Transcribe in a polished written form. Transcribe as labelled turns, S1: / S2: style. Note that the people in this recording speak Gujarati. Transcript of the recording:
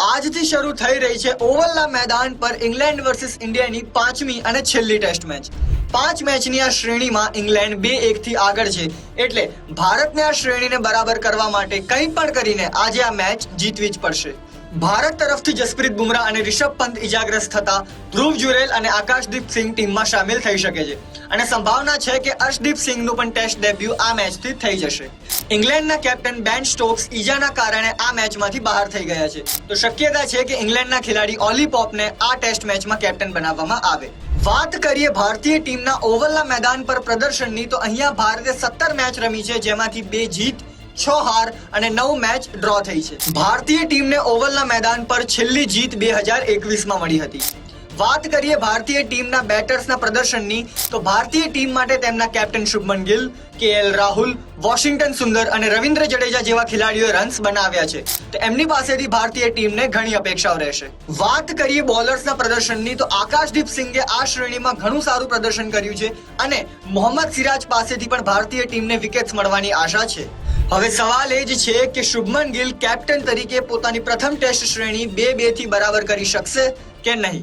S1: આજથી શરૂ થઈ રહી છે ઓવલના મેદાન પર ઇંગ્લેન્ડ વર્સિસ ઇન્ડિયાની પાંચમી અને છેલ્લી ટેસ્ટ મેચ। 5 મેચની આ શ્રેણીમાં ઇંગ્લેન્ડ 2-1 થી આગળ છે, એટલે ભારતને આ શ્રેણીને બરાબર કરવા માટે કંઈ પણ કરીને આજે આ મેચ જીતવી જ પડશે। ભારત તરફથી જસપ્રીત બુમરાહ અને રિષભ પંત ઇજાગ્રસ્ત થતા ધ્રુવ જુરેલ અને આકાશદીપ સિંહ ટીમમાં સામેલ થઈ શકે છે અને સંભાવના છે કે અર્શદીપ સિંહનું પણ ટેસ્ટ ડેબ્યુ આ મેચથી થઈ જશે। ઇંગ્લેન્ડના કેપ્ટન બેન સ્ટોક્સ ઈજાના કારણે આ મેચમાંથી બહાર થઈ ગયા છે, તો શક્યતા છે કે ઇંગ્લેન્ડના ખેલાડી ઓલી પોપને આ ટેસ્ટ મેચમાં કેપ્ટન બનાવવામાં આવે। વાત કરીએ ભારતીય ટીમના ઓવલના મેદાન પર પ્રદર્શનની, તો અહીંયા ભારતે 17 મેચ રમી છે, જેમાંથી 2 જીત, 6 હાર અને 9 મેચ ડ્રો થઈ છે। ભારતીય ટીમને ઓવલના મેદાન પર છેલ્લી જીત 2021માં મળી હતી। વાત કરીએ ભારતીય ટીમના બેટર્સના પ્રદર્શનની, તો ભારતીય ટીમ માટે તેમના captain Shubman Gill, KL Rahul, Washington Sundar અને રવિન્દ્ર જડેજા જેવા ખેલાડીઓએ રન્સ બનાવ્યા છે, તો એમની પાસેથી ભારતીય ટીમને ઘણી અપેક્ષાઓ રહેશે। વાત કરીએ બોલર્સના પ્રદર્શનની, તો આકાશદીપ સિંઘે આ શ્રેણીમાં ઘણું સારું પ્રદર્શન કર્યું છે અને મોહમ્મદ સિરાજ પાસેથી પણ ભારતીય ટીમને વિકેટ્સ મળવાની આશા છે। હવે સવાલ એ જ છે કે શુભમન ગિલ કેપ્ટન તરીકે પોતાની પ્રથમ ટેસ્ટ શ્રેણી 2-2 થી બરાબર કરી શકશે કે નહીં।